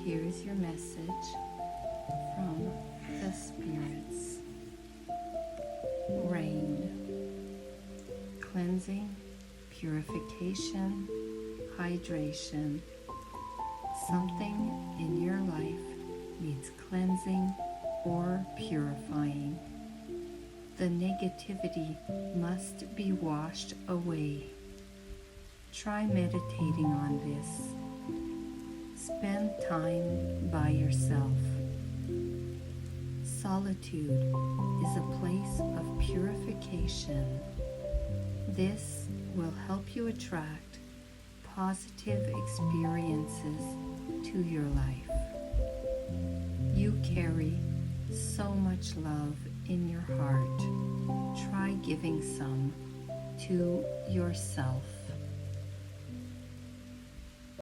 Here's your message from the spirits. Rain. Cleansing, purification, hydration. Something in your life needs cleansing or purifying. The negativity must be washed away. Try meditating on this. Spend time by yourself. Solitude is a place of purification. This will help you attract positive experiences to your life. You carry so much love in your heart. Try giving some to yourself.